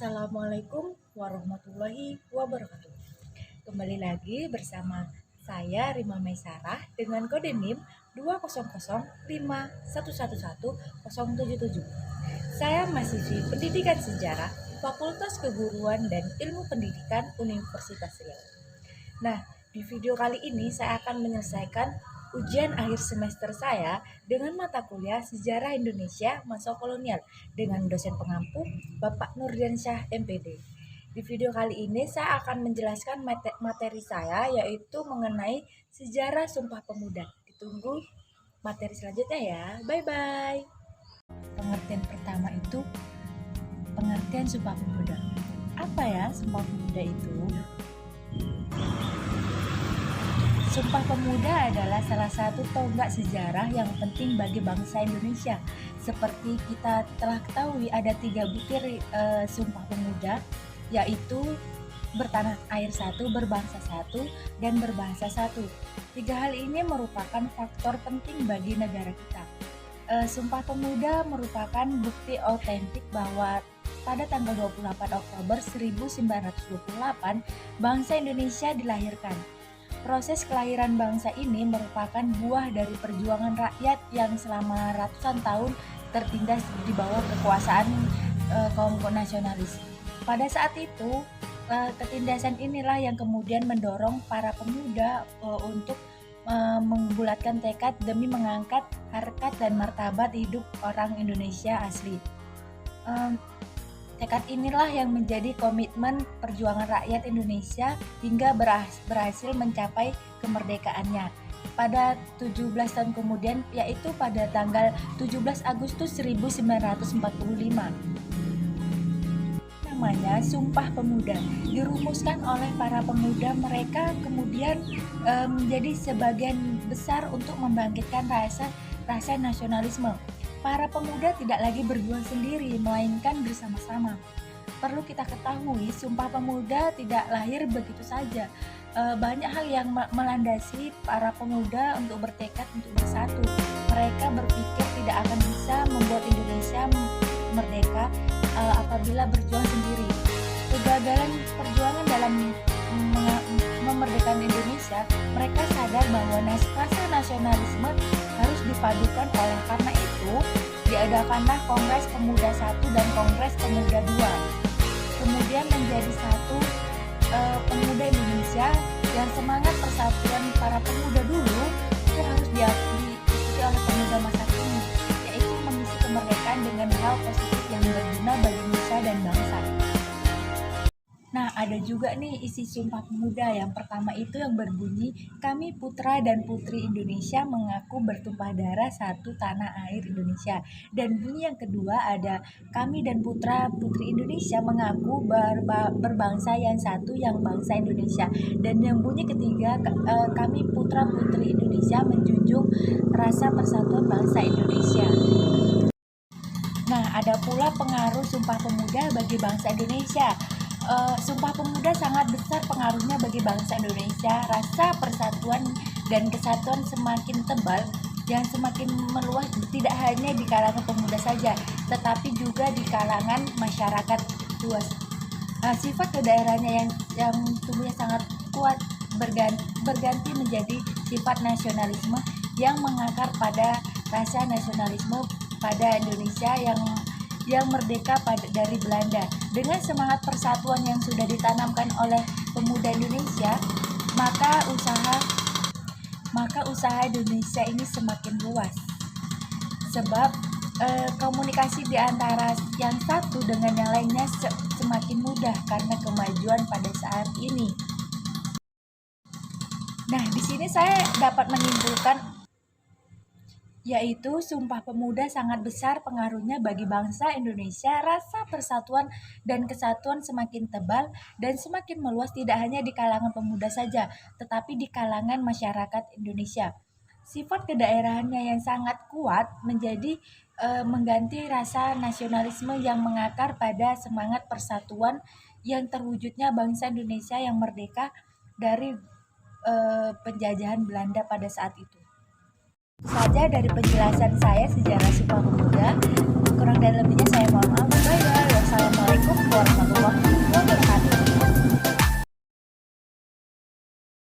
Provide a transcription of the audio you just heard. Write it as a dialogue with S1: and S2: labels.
S1: Assalamualaikum warahmatullahi wabarakatuh. Kembali lagi bersama saya Rima Maisarah dengan kode NIM 20051111077. Saya mahasiswi Pendidikan Sejarah Fakultas Keguruan dan Ilmu Pendidikan Universitas Riau. Nah, di video kali ini saya akan menyelesaikan ujian akhir semester saya dengan mata kuliah Sejarah Indonesia Masa Kolonial dengan dosen pengampu Bapak Nurdiansyah MPD. Di video kali ini saya akan menjelaskan materi saya yaitu mengenai sejarah Sumpah Pemuda. Ditunggu materi selanjutnya ya. Bye-bye. Pengertian pertama itu pengertian Sumpah Pemuda. Apa ya Sumpah Pemuda itu? Sumpah Pemuda adalah salah satu tonggak sejarah yang penting bagi bangsa Indonesia. Seperti kita telah ketahui ada 3 butir Sumpah Pemuda, yaitu bertanah air satu, berbangsa satu, dan berbahasa satu. 3 hal ini merupakan faktor penting bagi negara kita. Sumpah Pemuda merupakan bukti otentik bahwa pada tanggal 28 Oktober 1928 bangsa Indonesia dilahirkan. Proses kelahiran bangsa ini merupakan buah dari perjuangan rakyat yang selama ratusan tahun tertindas di bawah kekuasaan kaum nasionalis. Pada saat itu, ketindasan inilah yang kemudian mendorong para pemuda untuk membulatkan tekad demi mengangkat harkat dan martabat hidup orang Indonesia asli. Tekad inilah yang menjadi komitmen perjuangan rakyat Indonesia hingga berhasil mencapai kemerdekaannya pada 17 tahun kemudian, yaitu pada tanggal 17 Agustus 1945. Namanya Sumpah Pemuda dirumuskan oleh para pemuda. Mereka kemudian menjadi sebagian besar untuk membangkitkan rasa nasionalisme. Para pemuda tidak lagi berjuang sendiri, melainkan bersama-sama. Perlu kita ketahui, Sumpah Pemuda tidak lahir begitu saja. Banyak hal yang melandasi para pemuda untuk bertekad untuk bersatu. Mereka berpikir tidak akan bisa membuat Indonesia merdeka apabila berjuang sendiri. Kegagalan perjuangan dalam memerdekakan Indonesia, mereka sadar bahwa rasa nasionalisme harus dipadukan. Oleh karena itu, diadakanlah Kongres Pemuda 1 dan Kongres Pemuda 2. Kemudian menjadi satu pemuda Indonesia yang semangat persatuan para pemuda dulu itu harus diikuti oleh pemuda masa kini, yaitu mengisi kemerdekaan dengan hal positif yang berguna bagi nusa dan bangsa. Nah, ada juga nih isi Sumpah Pemuda. Yang pertama itu yang berbunyi, kami putra dan putri Indonesia mengaku bertumpah darah satu tanah air Indonesia. Dan bunyi yang kedua ada, kami dan putra putri Indonesia mengaku berbangsa yang satu, yang bangsa Indonesia. Dan yang bunyi ketiga, kami putra putri Indonesia menjunjung rasa persatuan bangsa Indonesia. Nah, ada pula pengaruh Sumpah Pemuda bagi bangsa Indonesia. Sumpah Pemuda sangat besar pengaruhnya bagi bangsa Indonesia. Rasa persatuan dan kesatuan semakin tebal dan semakin meluas, tidak hanya di kalangan pemuda saja, tetapi juga di kalangan masyarakat luas. Sifat kedaerahannya yang tumbuhnya sangat kuat berganti menjadi sifat nasionalisme yang mengakar pada rasa nasionalisme pada Indonesia yang merdeka dari Belanda. Dengan semangat persatuan yang sudah ditanamkan oleh pemuda Indonesia, maka usaha Indonesia ini semakin luas. Sebab komunikasi di antara yang satu dengan yang lainnya semakin mudah karena kemajuan pada saat ini. Nah, di sini saya dapat menyimpulkan yaitu Sumpah Pemuda sangat besar pengaruhnya bagi bangsa Indonesia. Rasa persatuan dan kesatuan semakin tebal dan semakin meluas, tidak hanya di kalangan pemuda saja, tetapi di kalangan masyarakat Indonesia. Sifat kedaerahannya yang sangat kuat menjadi mengganti rasa nasionalisme yang mengakar pada semangat persatuan yang terwujudnya bangsa Indonesia yang merdeka dari penjajahan Belanda pada saat itu. Saja dari penjelasan saya sejarah Sumpah Pemuda.